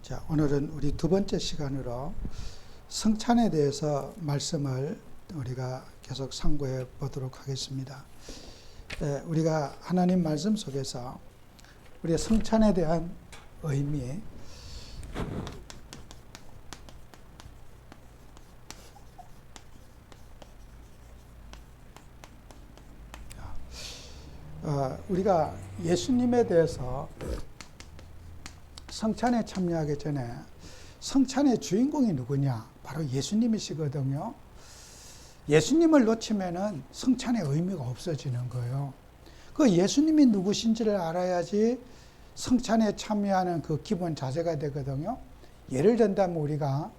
자, 오늘은 우리 두 번째 시간으로 성찬에 대해서 말씀을 우리가 계속 상고해 보도록 하겠습니다. 우리가 하나님 말씀 속에서 우리의 성찬에 대한 의미, 우리가 예수님에 대해서 성찬에 참여하기 전에 성찬의 주인공이 누구냐? 바로 예수님이시거든요. 예수님을 놓치면은 성찬의 의미가 없어지는 거예요. 그 예수님이 누구신지를 알아야지 성찬에 참여하는 그 기본 자세가 되거든요. 예를 든다면 우리가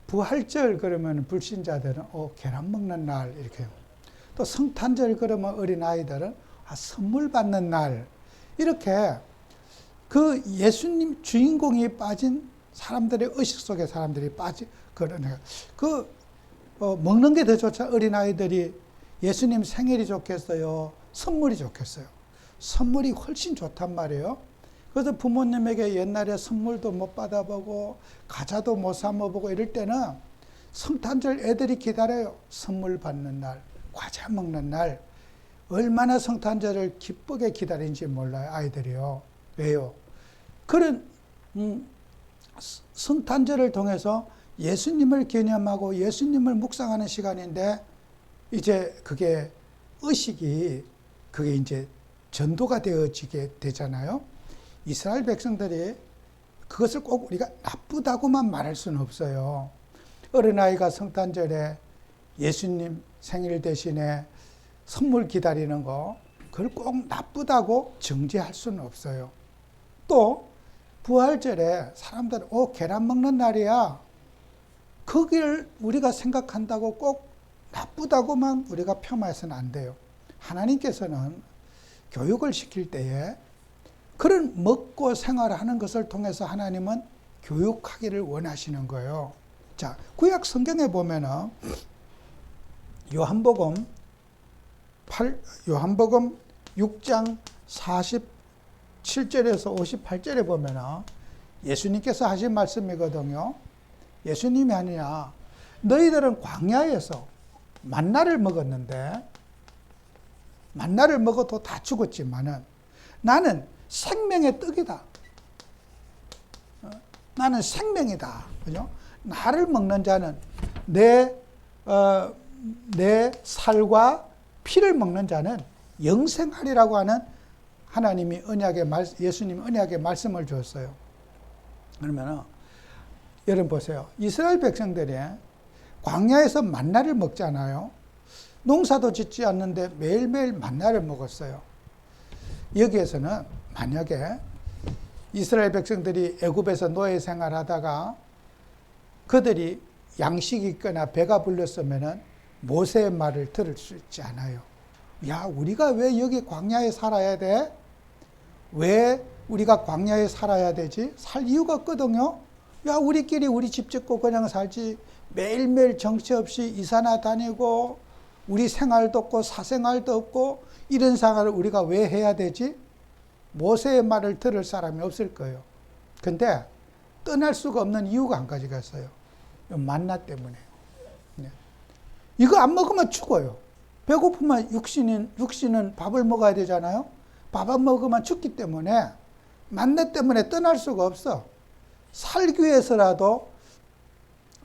부활절 그러면 불신자들은 계란 먹는 날 이렇게, 또 성탄절 그러면 어린아이들은 선물 받는 날, 이렇게 그 예수님 주인공이 빠진 사람들의 의식 속에 사람들이 먹는 게 더 좋죠. 어린아이들이 예수님 생일이 좋겠어요? 선물이 좋겠어요? 선물이 훨씬 좋단 말이에요. 그래서 부모님에게 옛날에 선물도 못 받아보고 과자도 못 사 먹어보고 이럴 때는 성탄절 애들이 기다려요. 선물 받는 날, 과자 먹는 날. 얼마나 성탄절을 기쁘게 기다리는지 몰라요, 아이들이요. 왜요? 그런 성탄절을 통해서 예수님을 기념하고 예수님을 묵상하는 시간인데, 이제 그게 의식이 그게 이제 전도가 되어지게 되잖아요. 이스라엘 백성들이 그것을 꼭 우리가 나쁘다고만 말할 수는 없어요. 어린아이가 성탄절에 예수님 생일 대신에 선물 기다리는 거, 그걸 꼭 나쁘다고 정죄할 수는 없어요. 또 부활절에 사람들은 계란 먹는 날이야, 거기를 우리가 생각한다고 꼭 나쁘다고만 우리가 폄하해서는 안 돼요. 하나님께서는 교육을 시킬 때에 그런 먹고 생활하는 것을 통해서 하나님은 교육하기를 원하시는 거예요. 자, 구약 성경에 보면은 요한복음 6장 47절에서 58절에 보면은 예수님께서 하신 말씀이거든요. 예수님이 아니냐, 너희들은 광야에서 만나를 먹었는데, 만나를 먹어도 다 죽었지만은 나는 생명의 떡이다. 나는 생명이다. 그죠? 나를 먹는 자는 내 살과 피를 먹는 자는 영생하리라고 하는 하나님이 예수님이 언약의 말씀을 주었어요. 그러면 여러분 보세요. 이스라엘 백성들이 광야에서 만나를 먹잖아요. 농사도 짓지 않는데 매일매일 만나를 먹었어요. 여기에서는 만약에 이스라엘 백성들이 애굽에서 노예 생활하다가 그들이 양식이 있거나 배가 불렀으면 모세의 말을 들을 수 있지 않아요. 야, 우리가 왜 여기 광야에 살아야 돼? 왜 우리가 광야에 살아야 되지? 살 이유가 없거든요. 야, 우리끼리 우리 집 짓고 그냥 살지, 매일매일 정치 없이 이사나 다니고 우리 생활도 없고 사생활도 없고 이런 생활을 우리가 왜 해야 되지? 모세의 말을 들을 사람이 없을 거예요. 근데 떠날 수가 없는 이유가 한 가지가 있어요. 만나 때문에. 이거 안 먹으면 죽어요. 배고프면 육신은 밥을 먹어야 되잖아요. 밥 안 먹으면 죽기 때문에 만나 때문에 떠날 수가 없어. 살기 위해서라도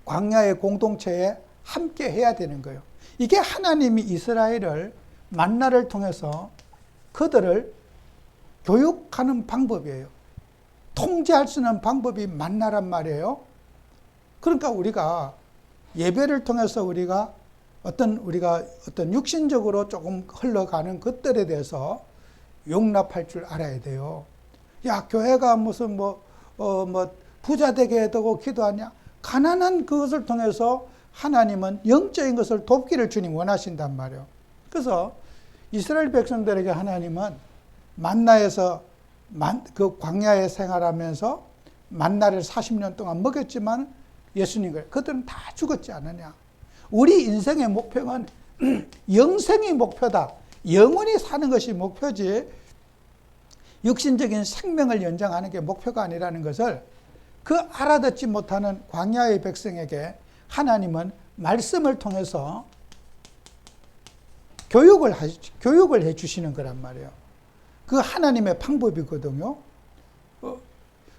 광야의 공동체에 함께 해야 되는 거예요. 이게 하나님이 이스라엘을 만나를 통해서 그들을 교육하는 방법이에요. 통제할 수 있는 방법이 만나란 말이에요. 그러니까 우리가 예배를 통해서 우리가 어떤 육신적으로 조금 흘러가는 것들에 대해서 용납할 줄 알아야 돼요. 야, 교회가 무슨 부자 되게 해두고 기도하냐? 가난한 그것을 통해서 하나님은 영적인 것을 돕기를 주님 원하신단 말이에요. 그래서 이스라엘 백성들에게 하나님은 만나에서 그 광야에 생활하면서 만나를 40년 동안 먹였지만 예수님을, 그들은 다 죽었지 않느냐? 우리 인생의 목표는 영생이 목표다. 영원히 사는 것이 목표지, 육신적인 생명을 연장하는 게 목표가 아니라는 것을 그 알아듣지 못하는 광야의 백성에게 하나님은 말씀을 통해서 교육을 해 주시는 거란 말이에요. 그 하나님의 방법이거든요.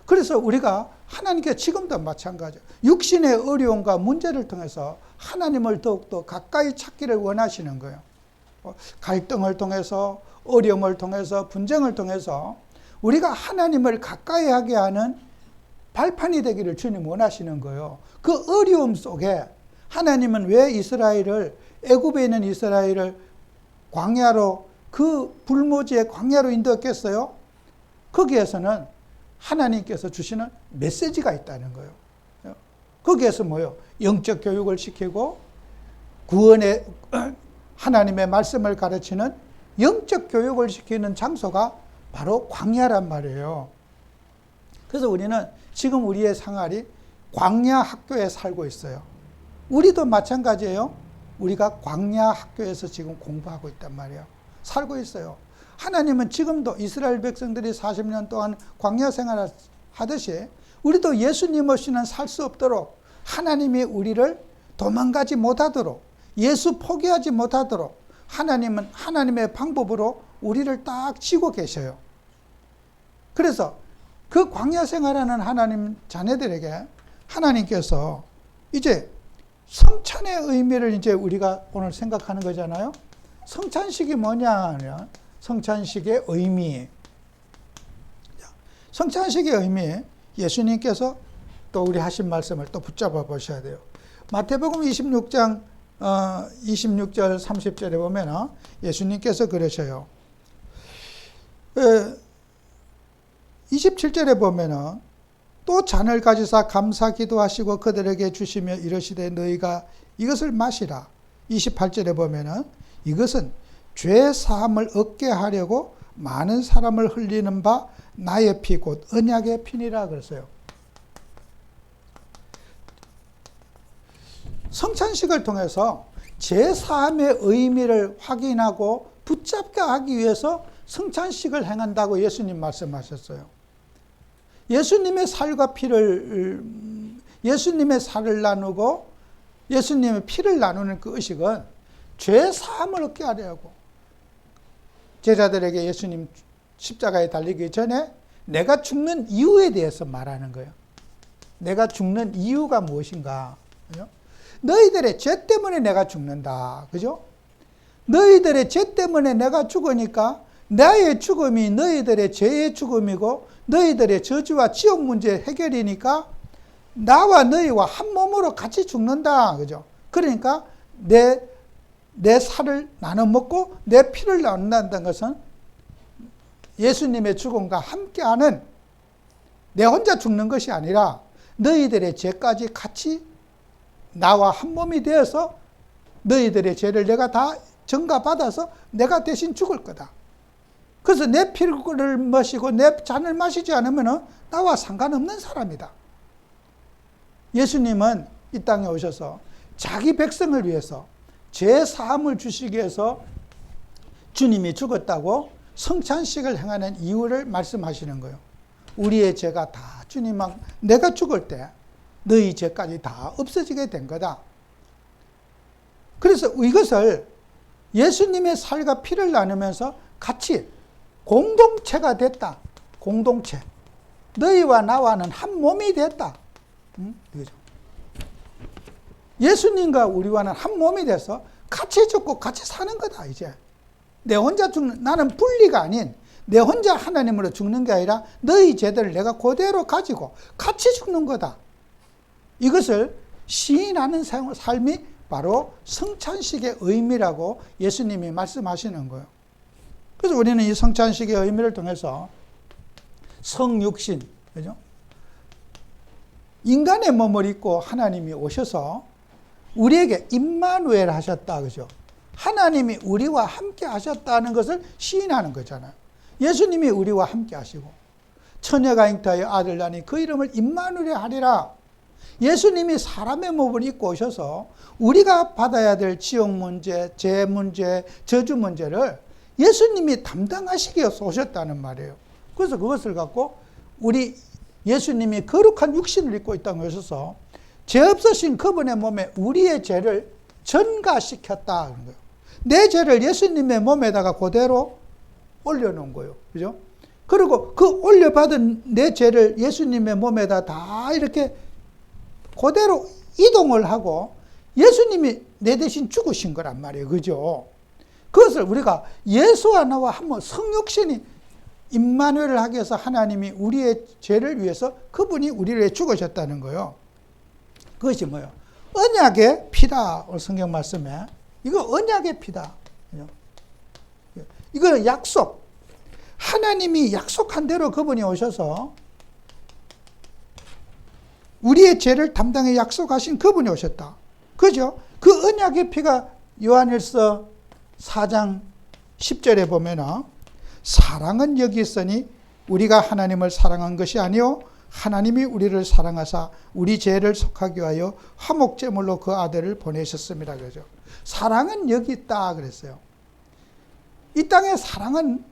그래서 우리가 하나님께 지금도 마찬가지예요. 육신의 어려움과 문제를 통해서 하나님을 더욱더 가까이 찾기를 원하시는 거예요. 갈등을 통해서, 어려움을 통해서, 분쟁을 통해서 우리가 하나님을 가까이 하게 하는 발판이 되기를 주님 원하시는 거예요. 그 어려움 속에 하나님은 왜 애굽에 있는 이스라엘을 광야로, 그 불모지의 광야로 인도했겠어요? 거기에서는 하나님께서 주시는 메시지가 있다는 거예요. 거기에서 뭐예요? 영적 교육을 시키고 구원의 하나님의 말씀을 가르치는 영적 교육을 시키는 장소가 바로 광야란 말이에요. 그래서 우리는 지금 우리의 생활이 광야 학교에 살고 있어요. 우리도 마찬가지예요. 우리가 광야 학교에서 지금 공부하고 있단 말이에요. 살고 있어요. 하나님은 지금도 이스라엘 백성들이 40년 동안 광야 생활을 하듯이 우리도 예수님 없이는 살 수 없도록 하나님이 우리를 도망가지 못하도록, 예수 포기하지 못하도록 하나님은 하나님의 방법으로 우리를 딱 쥐고 계셔요. 그래서 그 광야 생활하는 하나님 자녀들에게 하나님께서 이제 성찬의 의미를 이제 우리가 오늘 생각하는 거잖아요. 성찬식이 뭐냐 하면 성찬식의 의미. 성찬식의 의미, 예수님께서 또 우리 하신 말씀을 또 붙잡아 보셔야 돼요. 마태복음 26장 26절 30절에 보면 예수님께서 그러셔요. 27절에 보면 또 잔을 가지사 감사 기도하시고 그들에게 주시며 이르시되 너희가 이것을 마시라. 28절에 보면 이것은 죄 사함을 얻게 하려고 많은 사람을 흘리는 바 나의 피 곧 언약의 피니라 그랬어요. 성찬식을 통해서 죄 사함의 의미를 확인하고 붙잡게 하기 위해서 성찬식을 행한다고 예수님 말씀하셨어요. 예수님의 살과 피를, 예수님의 살을 나누고 예수님의 피를 나누는 그 의식은 죄 사함을 얻게 하려고 제자들에게 예수님 십자가에 달리기 전에 내가 죽는 이유에 대해서 말하는 거예요. 내가 죽는 이유가 무엇인가? 그죠? 너희들의 죄 때문에 내가 죽는다. 그죠? 너희들의 죄 때문에 내가 죽으니까 나의 죽음이 너희들의 죄의 죽음이고 너희들의 저주와 지옥 문제 해결이니까 나와 너희와 한 몸으로 같이 죽는다. 그죠? 그러니까 내 살을 나눠 먹고 내 피를 나눈다는 것은 예수님의 죽음과 함께하는 내 혼자 죽는 것이 아니라 너희들의 죄까지 같이 나와 한 몸이 되어서 너희들의 죄를 내가 다 전가받아서 내가 대신 죽을 거다. 그래서 내 피를 마시고 내 잔을 마시지 않으면 나와 상관없는 사람이다. 예수님은 이 땅에 오셔서 자기 백성을 위해서 죄 사함을 주시기 위해서 주님이 죽었다고 성찬식을 행하는 이유를 말씀하시는 거예요. 우리의 죄가 다 주님만 내가 죽을 때 너희 죄까지 다 없어지게 된 거다. 그래서 이것을 예수님의 살과 피를 나누면서 같이 공동체가 됐다. 공동체. 너희와 나와는 한 몸이 됐다. 그죠? 예수님과 우리와는 한 몸이 돼서 같이 죽고 같이 사는 거다, 이제. 내 혼자 죽는, 나는 분리가 아닌 내 혼자 하나님으로 죽는 게 아니라 너희 죄들을 내가 그대로 가지고 같이 죽는 거다. 이것을 시인하는 삶이 바로 성찬식의 의미라고 예수님이 말씀하시는 거예요. 그래서 우리는 이 성찬식의 의미를 통해서 성육신, 그죠? 인간의 몸을 입고 하나님이 오셔서 우리에게 임마누엘 하셨다, 그죠? 하나님이 우리와 함께 하셨다는 것을 시인하는 거잖아요. 예수님이 우리와 함께 하시고 처녀가 잉타의 아들 낳으니 그 이름을 임마누엘 하리라. 예수님이 사람의 몸을 입고 오셔서 우리가 받아야 될 지옥 문제, 죄 문제, 저주 문제를 예수님이 담당하시기 위해서 오셨다는 말이에요. 그래서 그것을 갖고 우리 예수님이 거룩한 육신을 입고 이 땅에 오셔서 죄 없으신 그분의 몸에 우리의 죄를 전가시켰다. 그런 거예요. 내 죄를 예수님의 몸에다가 그대로 올려놓은 거예요. 그죠? 그리고 그 올려받은 내 죄를 예수님의 몸에다 다 이렇게 그대로 이동을 하고 예수님이 내 대신 죽으신 거란 말이에요. 그죠? 그것을 우리가 예수와 나와 한번 성육신이 임마누엘을 하기 위해서 하나님이 우리의 죄를 위해서 그분이 우리를 위해 죽으셨다는 거예요. 그것이 뭐예요? 언약의 피다. 성경 말씀에. 이거 언약의 피다. 이거는 약속. 하나님이 약속한 대로 그분이 오셔서 우리의 죄를 담당해 약속하신 그분이 오셨다. 그죠? 그 언약의 피가 요한일서 4장 10절에 보면 사랑은 여기 있으니 우리가 하나님을 사랑한 것이 아니요 하나님이 우리를 사랑하사 우리 죄를 속하기 위하여 화목제물로 그 아들을 보내셨습니다. 그러죠. 사랑은 여기 있다 그랬어요. 이 땅의 사랑은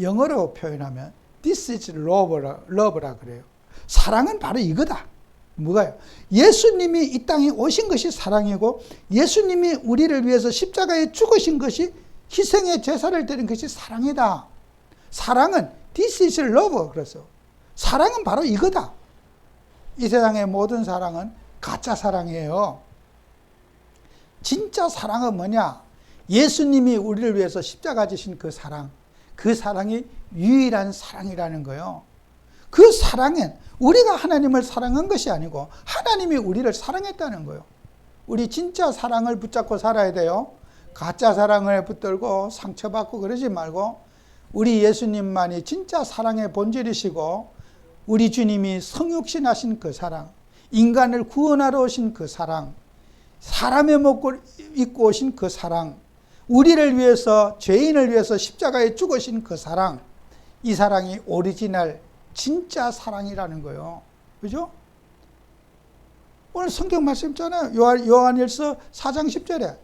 영어로 표현하면 This is love라 그래요. 사랑은 바로 이거다. 뭐가요? 예수님이 이 땅에 오신 것이 사랑이고 예수님이 우리를 위해서 십자가에 죽으신 것이 희생의 제사를 드린 것이 사랑이다. 사랑은 This is love 그래서 사랑은 바로 이거다. 이 세상의 모든 사랑은 가짜 사랑이에요. 진짜 사랑은 뭐냐? 예수님이 우리를 위해서 십자가 지신 그 사랑, 그 사랑이 유일한 사랑이라는 거예요. 그 사랑은 우리가 하나님을 사랑한 것이 아니고 하나님이 우리를 사랑했다는 거예요. 우리 진짜 사랑을 붙잡고 살아야 돼요. 가짜 사랑을 붙들고 상처받고 그러지 말고 우리 예수님만이 진짜 사랑의 본질이시고 우리 주님이 성육신하신 그 사랑, 인간을 구원하러 오신 그 사랑, 사람의 목을 입고 오신 그 사랑, 우리를 위해서 죄인을 위해서 십자가에 죽으신 그 사랑, 이 사랑이 오리지널 진짜 사랑이라는 거예요. 그죠? 오늘 성경 말씀 있잖아요. 요한일서 4장 10절에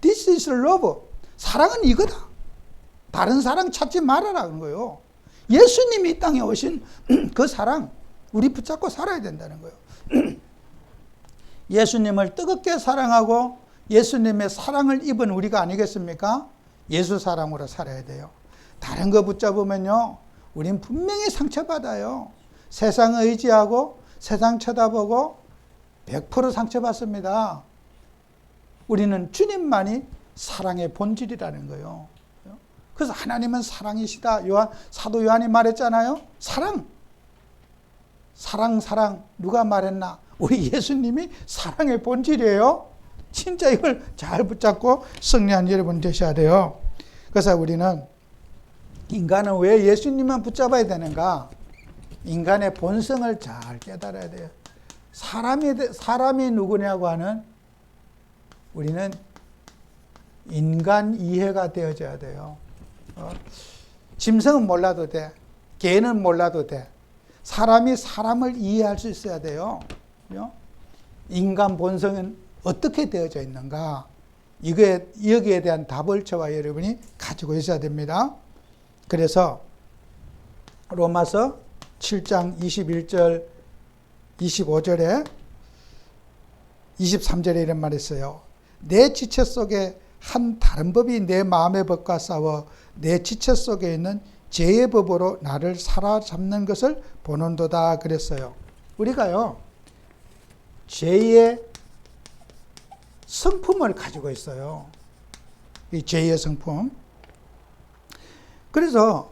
This is love. 사랑은 이거다. 다른 사랑 찾지 말아라 그런 거예요. 예수님이 이 땅에 오신 그 사랑 우리 붙잡고 살아야 된다는 거예요. 예수님을 뜨겁게 사랑하고 예수님의 사랑을 입은 우리가 아니겠습니까? 예수 사랑으로 살아야 돼요. 다른 거 붙잡으면요 우린 분명히 상처받아요. 세상 의지하고 세상 쳐다보고 100% 상처받습니다. 우리는 주님만이 사랑의 본질이라는 거예요. 그래서 하나님은 사랑이시다. 사도 요한이 말했잖아요. 사랑. 누가 말했나? 우리 예수님이 사랑의 본질이에요. 진짜 이걸 잘 붙잡고 승리한 여러분 되셔야 돼요. 그래서 우리는 인간은 왜 예수님만 붙잡아야 되는가? 인간의 본성을 잘 깨달아야 돼요. 사람이 누구냐고 하는 우리는 인간 이해가 되어져야 돼요. 짐승은 몰라도 돼. 개는 몰라도 돼. 사람이 사람을 이해할 수 있어야 돼요. 인간 본성은 어떻게 되어져 있는가? 여기에 대한 답을 저와 여러분이 가지고 있어야 됩니다. 그래서 로마서 7장 21절 25절에 23절에 이런 말이 있어요. 내 지체 속에 한 다른 법이 내 마음의 법과 싸워 내 지체 속에 있는 죄의 법으로 나를 사로잡는 것을 보는도다 그랬어요. 우리가요 죄의 성품을 가지고 있어요. 이 죄의 성품. 그래서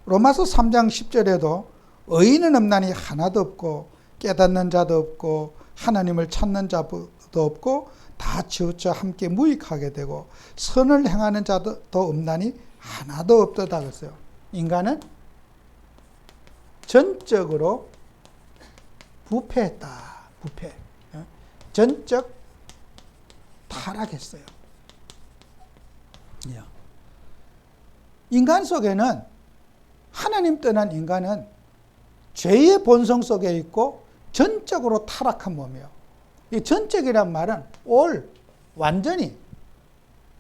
로마서 3장 10절에도 의인은 없나니 하나도 없고 깨닫는 자도 없고 하나님을 찾는 자도 없고 다 치우쳐 함께 무익하게 되고 선을 행하는 자도 없나니 하나도 없도다 그랬어요. 인간은 전적으로 부패했다. 부패. 전적 타락했어요. 인간 속에는 하나님 떠난 인간은 죄의 본성 속에 있고 전적으로 타락한 몸이에요. 이 전적이란 말은 완전히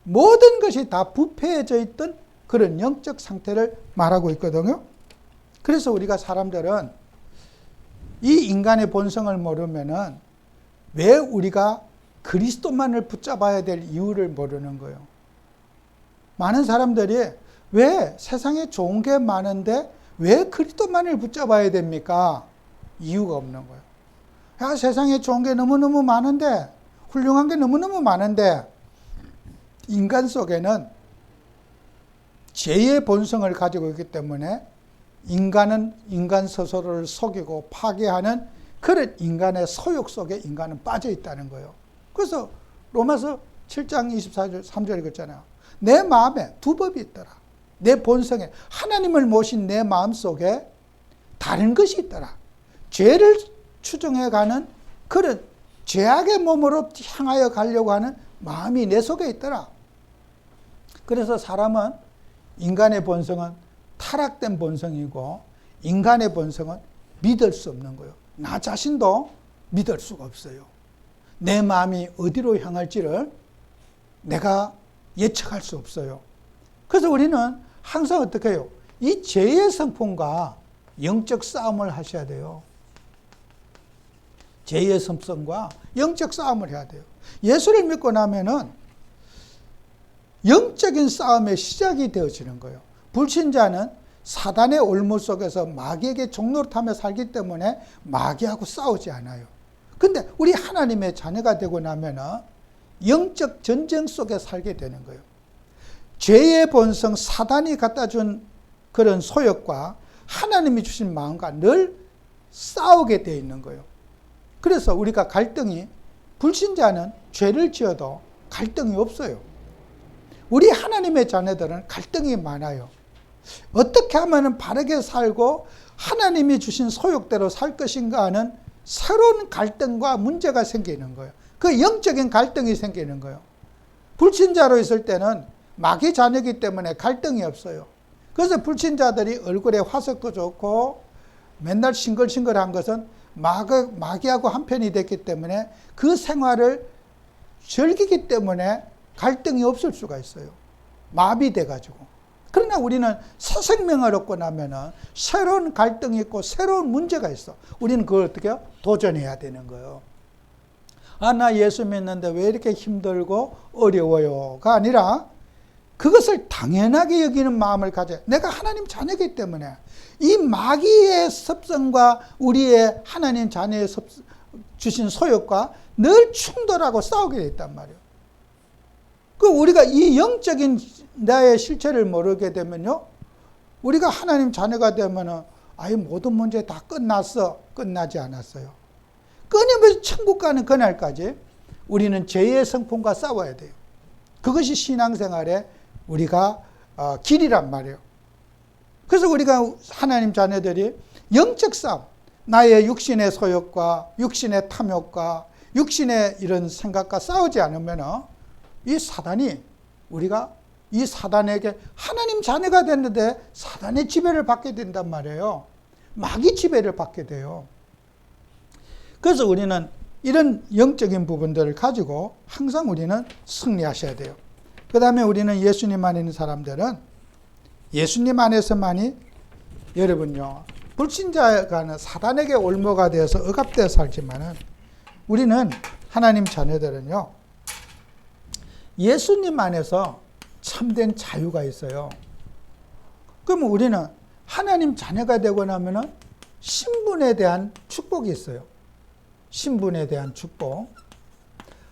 모든 것이 다 부패해져 있던 그런 영적 상태를 말하고 있거든요. 그래서 우리가 사람들은 이 인간의 본성을 모르면은 왜 우리가 그리스도만을 붙잡아야 될 이유를 모르는 거예요. 많은 사람들이 왜 세상에 좋은 게 많은데 왜 그리스도만을 붙잡아야 됩니까? 이유가 없는 거예요. 야, 세상에 좋은 게 너무너무 많은데, 훌륭한 게 너무너무 많은데, 인간 속에는 죄의 본성을 가지고 있기 때문에 인간은 인간 스스로를 속이고 파괴하는 그런 인간의 소욕 속에 인간은 빠져 있다는 거예요. 그래서 로마서 7장 24절 3절 읽었잖아요. 내 마음에 두 법이 있더라. 내 본성에 하나님을 모신 내 마음 속에 다른 것이 있더라. 죄를 추종해가는 그런 죄악의 몸으로 향하여 가려고 하는 마음이 내 속에 있더라. 그래서 사람은 인간의 본성은 타락된 본성이고 인간의 본성은 믿을 수 없는 거예요. 나 자신도 믿을 수가 없어요. 내 마음이 어디로 향할지를 내가 예측할 수 없어요. 그래서 우리는 항상 어떻게 해요? 이 죄의 성품과 영적 싸움을 하셔야 돼요. 죄의 습성과 영적 싸움을 해야 돼요. 예수를 믿고 나면은 영적인 싸움의 시작이 되어지는 거예요. 불신자는 사단의 올무 속에서 마귀에게 종노릇하며 살기 때문에 마귀하고 싸우지 않아요. 근데 우리 하나님의 자녀가 되고 나면은 영적 전쟁 속에 살게 되는 거예요. 죄의 본성, 사단이 갖다 준 그런 소욕과 하나님이 주신 마음과 늘 싸우게 되어 있는 거예요. 그래서 우리가 갈등이, 불신자는 죄를 지어도 갈등이 없어요. 우리 하나님의 자녀들은 갈등이 많아요. 어떻게 하면 바르게 살고 하나님이 주신 소욕대로 살 것인가 하는 새로운 갈등과 문제가 생기는 거예요. 그 영적인 갈등이 생기는 거예요. 불신자로 있을 때는 마귀 자녀이기 때문에 갈등이 없어요. 그래서 불신자들이 얼굴에 화석도 좋고 맨날 싱글싱글한 것은 마귀하고 한편이 됐기 때문에 그 생활을 즐기기 때문에 갈등이 없을 수가 있어요. 마비돼가지고. 그러나 우리는 새 생명을 얻고 나면은 새로운 갈등이 있고 새로운 문제가 있어. 우리는 그걸 어떻게 해요? 도전해야 되는 거예요. 아, 나 예수 믿는데 왜 이렇게 힘들고 어려워요가 아니라 그것을 당연하게 여기는 마음을 가져요. 내가 하나님 자녀이기 때문에 이 마귀의 습성과 우리의 하나님 자녀의 주신 소욕과 늘 충돌하고 싸우게 돼 있단 말이에요. 그 우리가 이 영적인 나의 실체를 모르게 되면요, 우리가 하나님 자녀가 되면은 아예 모든 문제 다 끝났어. 끝나지 않았어요. 끊임없이 천국 가는 그날까지 우리는 죄의 성품과 싸워야 돼요. 그것이 신앙생활의 우리가 길이란 말이에요. 그래서 우리가 하나님 자녀들이 영적 싸움, 나의 육신의 소욕과 육신의 탐욕과 육신의 이런 생각과 싸우지 않으면 이 사단이, 우리가 이 사단에게 하나님 자녀가 됐는데 사단의 지배를 받게 된단 말이에요. 마귀 지배를 받게 돼요. 그래서 우리는 이런 영적인 부분들을 가지고 항상 우리는 승리하셔야 돼요. 그 다음에 우리는 예수님 안에 있는 사람들은 예수님 안에서만이, 여러분요, 불신자가 사단에게 올무가 되어서 억압되어 살지만은 우리는 하나님 자녀들은요, 예수님 안에서 참된 자유가 있어요. 그러면 우리는 하나님 자녀가 되고 나면은 신분에 대한 축복이 있어요. 신분에 대한 축복.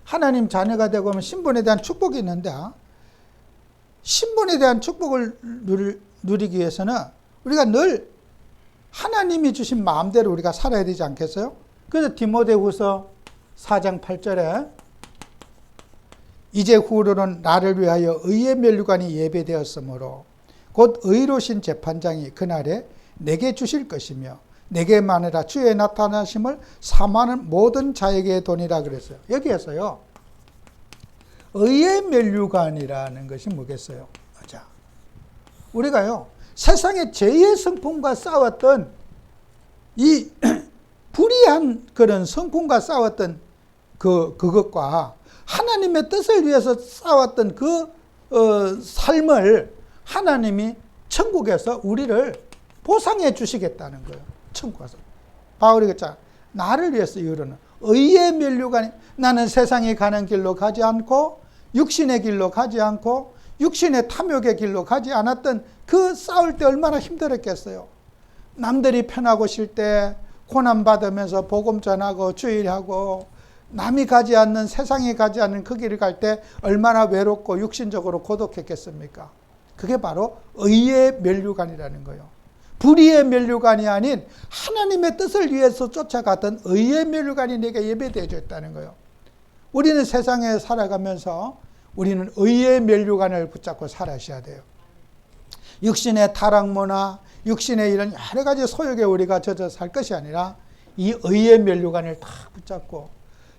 하나님 자녀가 되고 나면 신분에 대한 축복이 있는데, 신분에 대한 축복을 누리기 위해서는 우리가 늘 하나님이 주신 마음대로 우리가 살아야 되지 않겠어요? 그래서 디모데후서 4장 8절에 이제 후로는 나를 위하여 의의 면류관이 예배되었으므로 곧 의로우신 재판장이 그날에 내게 주실 것이며 내게 마누라 주의 나타나심을 사모하는 모든 자에게 도니라 그랬어요. 여기에서요, 의의 면류관이라는 것이 뭐겠어요? 자, 우리가요, 세상의 죄의 성품과 싸웠던 이 불의한 그런 성품과 싸웠던 그것과 하나님의 뜻을 위해서 싸웠던 그 삶을 하나님이 천국에서 우리를 보상해 주시겠다는 거예요. 천국 가서. 바울이 그랬잖아. 나를 위해서 이르는 의의 면류관이, 나는 세상이 가는 길로 가지 않고 육신의 길로 가지 않고 육신의 탐욕의 길로 가지 않았던 그 싸울 때 얼마나 힘들었겠어요. 남들이 편하고 쉴 때 고난받으면서 복음 전하고 주일하고 남이 가지 않는, 세상이 가지 않는 그 길을 갈 때 얼마나 외롭고 육신적으로 고독했겠습니까? 그게 바로 의의 면류관이라는 거예요. 불의의 면류관이 아닌 하나님의 뜻을 위해서 쫓아갔던 의의 면류관이 내게 예배되어져 있다는 거예요. 우리는 세상에 살아가면서 우리는 의의 면류관을 붙잡고 살아셔야 돼요. 육신의 타락문화, 육신의 이런 여러 가지 소욕에 우리가 젖어 살 것이 아니라 이 의의 면류관을 다 붙잡고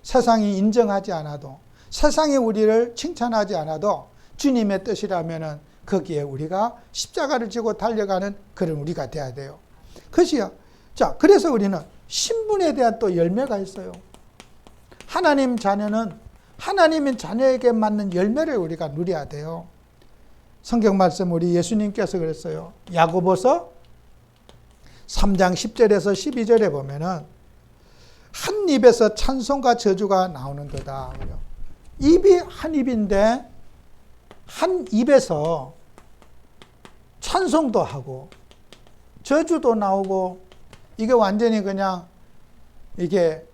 세상이 인정하지 않아도, 세상이 우리를 칭찬하지 않아도 주님의 뜻이라면은 거기에 우리가 십자가를 지고 달려가는 그런 우리가 돼야 돼요. 그것이요. 자, 그래서 우리는 신분에 대한 또 열매가 있어요. 하나님 자녀는 하나님의 자녀에게 맞는 열매를 우리가 누려야 돼요. 성경 말씀 우리 예수님께서 그랬어요. 야고보서 3장 10절에서 12절에 보면은 한 입에서 찬송과 저주가 나오는도다. 입이 한 입인데 한 입에서 찬송도 하고 저주도 나오고, 이게 완전히 그냥 이게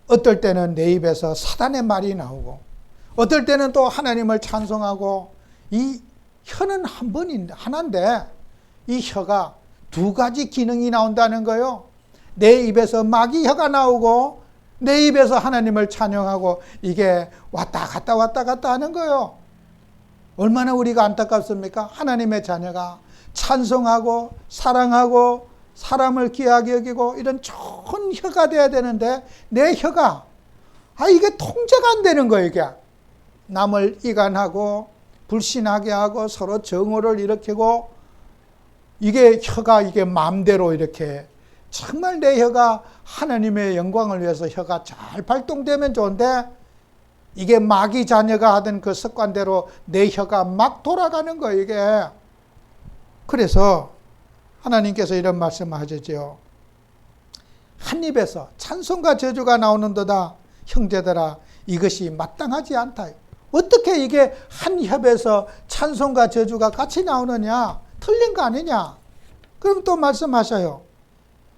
어떨 때는 내 입에서 사단의 말이 나오고 어떨 때는 또 하나님을 찬송하고, 이 혀는 한 번인데 하나인데 이 혀가 두 가지 기능이 나온다는 거예요. 내 입에서 마귀 혀가 나오고 내 입에서 하나님을 찬양하고, 이게 왔다 갔다 하는 거예요. 얼마나 우리가 안타깝습니까? 하나님의 자녀가 찬송하고 사랑하고 사람을 귀하게 여기고 이런 좋은 혀가 돼야 되는데 내 혀가 이게 통제가 안 되는 거예요. 이게 남을 이간하고 불신하게 하고 서로 정오를 일으키고, 이게 혀가 이게 마음대로 이렇게, 정말 내 혀가 하나님의 영광을 위해서 혀가 잘 발동되면 좋은데 이게 마귀 자녀가 하던 그 습관대로 내 혀가 막 돌아가는 거예요, 이게. 그래서 하나님께서 이런 말씀을 하시죠. 한 입에서 찬송과 저주가 나오는도다. 형제들아, 이것이 마땅하지 않다. 어떻게 이게 한 협에서 찬송과 저주가 같이 나오느냐? 틀린 거 아니냐? 그럼 또 말씀하셔요.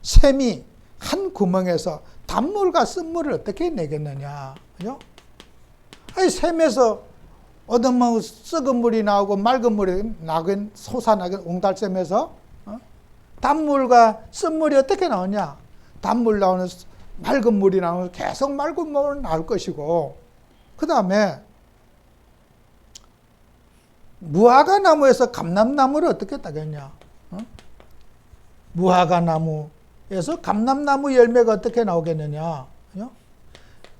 샘이 한 구멍에서 단물과 쓴물을 어떻게 내겠느냐? 그죠? 샘에서 얻으면 썩은 물이 나오고 맑은 물이 나긴 솟아나긴 옹달샘에서 단물과 쓴물이 어떻게 나오냐? 단물 나오는 맑은 물이 나오면 계속 맑은 물은 나올 것이고, 그 다음에 무화과 나무에서 감람나무를 어떻게 따겠냐? 무화과 나무에서 감람나무 열매가 어떻게 나오겠느냐?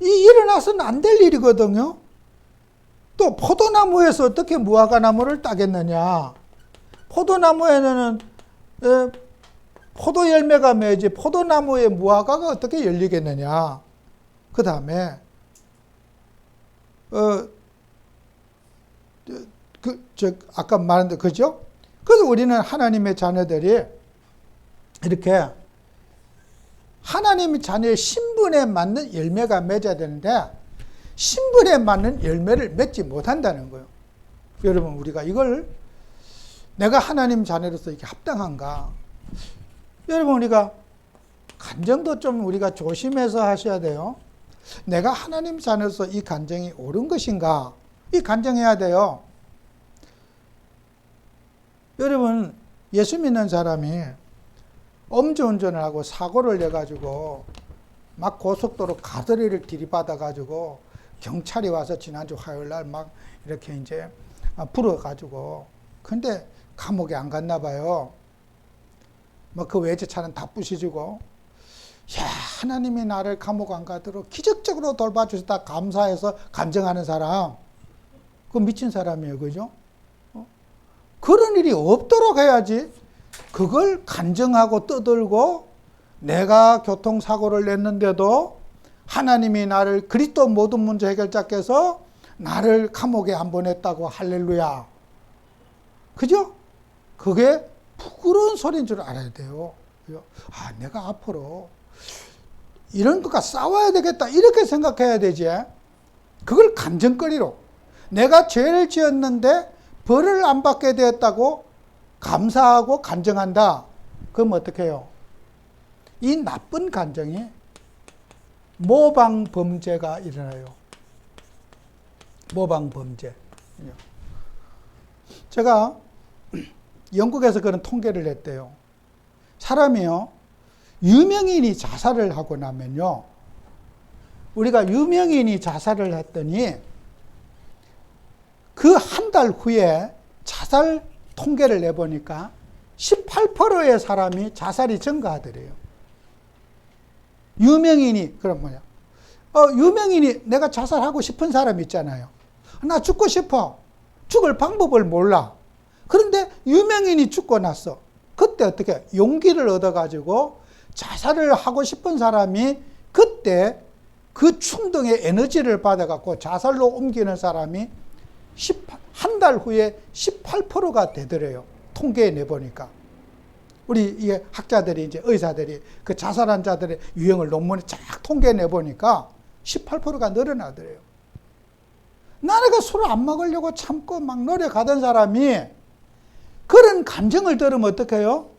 이 일어나서는 안 될 일이거든요. 또 포도나무에서 어떻게 무화과 나무를 따겠느냐? 포도나무에는 포도 열매가 맺지 포도나무에 무화과가 어떻게 열리겠느냐? 그 다음에 아까 말한 데 그죠? 그래서 우리는 하나님의 자녀들이 이렇게 하나님의 자녀의 신분에 맞는 열매가 맺어야 되는데 신분에 맞는 열매를 맺지 못한다는 거예요. 여러분, 우리가 이걸 내가 하나님 자녀로서 이게 합당한가? 여러분, 우리가 간정도 좀 우리가 조심해서 하셔야 돼요. 내가 하나님 자녀로서 이 간정이 옳은 것인가? 이 간정해야 돼요. 여러분, 예수 믿는 사람이 음주운전을 하고 사고를 내가지고 막 고속도로 가드레일을 들이받아가지고 경찰이 와서 지난주 화요일날 막 이렇게 이제 불어가지고, 근데 감옥에 안 갔나 봐요. 뭐 그 외제차는 다 부시지고, 야, 하나님이 나를 감옥 안 가도록 기적적으로 돌봐주셨다 감사해서 간증하는 사람, 그 미친 사람이에요, 그죠? 그런 일이 없도록 해야지. 그걸 간증하고 떠들고 내가 교통사고를 냈는데도 하나님이 나를 그리스도 모든 문제 해결자께서 나를 감옥에 안 보냈다고 할렐루야. 그죠? 그게 부끄러운 소리인 줄 알아야 돼요. 아, 내가 앞으로 이런 것과 싸워야 되겠다 이렇게 생각해야 되지. 그걸 간증거리로 내가 죄를 지었는데 벌을 안 받게 되었다고 감사하고 간증한다. 그럼 어떻게 해요? 이 나쁜 감정이 모방 범죄가 일어나요. 모방 범죄. 제가 영국에서 그런 통계를 냈대요. 사람이요, 유명인이 자살을 하고 나면요, 우리가 유명인이 자살을 했더니 그 한 달 후에 자살 통계를 내보니까 18%의 사람이 자살이 증가하더래요. 유명인이, 그럼 뭐냐? 유명인이 내가 자살하고 싶은 사람 있잖아요. 나 죽고 싶어. 죽을 방법을 몰라. 그런데 유명인이 죽고 났어. 그때 어떻게 용기를 얻어가지고 자살을 하고 싶은 사람이 그때 그 충동의 에너지를 받아갖고 자살로 옮기는 사람이 한 달 후에 18%가 되더래요. 통계에 내보니까. 우리 이게 학자들이, 이제 의사들이 그 자살한 자들의 유형을 논문에 쫙 통계에 내보니까 18%가 늘어나더래요. 나네가 술을 안 먹으려고 참고 막 노력하던 사람이 그런 감정을 들으면 어떡해요?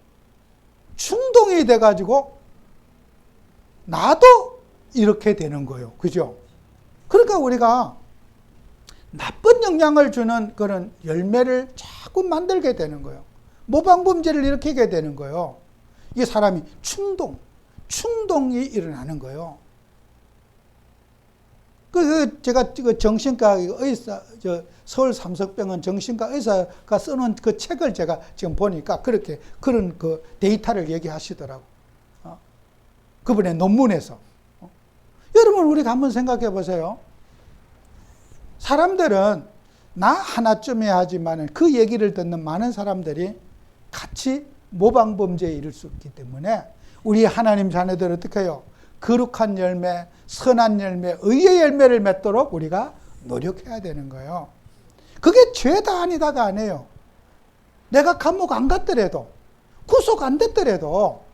충동이 돼가지고 나도 이렇게 되는 거예요. 그죠? 그러니까 우리가 나쁜 영향을 주는 그런 열매를 자꾸 만들게 되는 거예요. 모방범죄를 일으키게 되는 거예요. 이 사람이 충동이 일어나는 거예요. 제가 정신과 의사, 서울 삼석병원 정신과 의사가 써놓은 그 책을 제가 지금 보니까 그런 그 데이터를 얘기하시더라고. 그분의 논문에서. 여러분, 우리가 한번 생각해 보세요. 사람들은 나 하나쯤에 하지만 그 얘기를 듣는 많은 사람들이 같이 모방범죄에 이를 수 있기 때문에 우리 하나님 자녀들 어떻게 해요? 거룩한 열매, 선한 열매, 의의 열매를 맺도록 우리가 노력해야 되는 거예요. 그게 죄다 아니다가 아니에요. 내가 감옥 안 갔더라도, 구속 안 됐더라도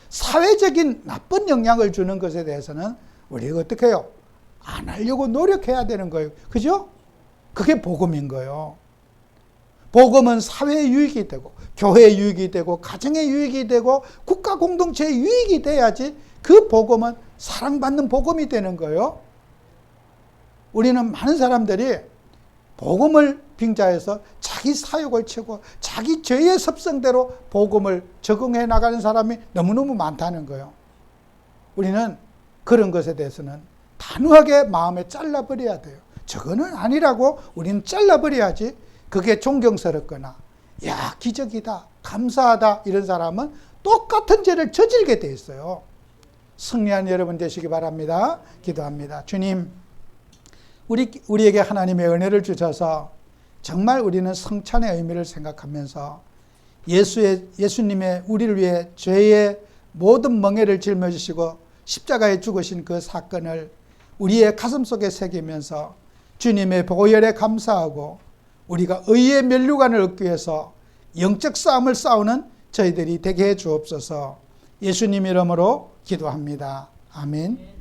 사회적인 나쁜 영향을 주는 것에 대해서는 우리가 어떻게 해요? 안 하려고 노력해야 되는 거예요. 그죠? 그게 복음인 거예요. 복음은 사회의 유익이 되고, 교회의 유익이 되고, 가정의 유익이 되고, 국가 공동체의 유익이 돼야지 그 복음은 사랑받는 복음이 되는 거예요. 우리는 많은 사람들이 복음을 빙자해서 자기 사욕을 채고 자기 죄의 습성대로 복음을 적응해 나가는 사람이 너무너무 많다는 거예요. 우리는 그런 것에 대해서는 단호하게 마음에 잘라버려야 돼요. 저거는 아니라고 우리는 잘라버려야지. 그게 존경스럽거나 야, 기적이다, 감사하다 이런 사람은 똑같은 죄를 저지르게 돼 있어요. 승리한 여러분 되시기 바랍니다. 기도합니다. 주님, 우리에게 하나님의 은혜를 주셔서 정말 우리는 성찬의 의미를 생각하면서 예수님의 우리를 위해 죄의 모든 멍에를 짊어지시고 십자가에 죽으신 그 사건을 우리의 가슴 속에 새기면서 주님의 보혈에 감사하고 우리가 의의 면류관을 얻기 위해서 영적 싸움을 싸우는 저희들이 되게 해 주옵소서. 예수님 이름으로 기도합니다. 아멘.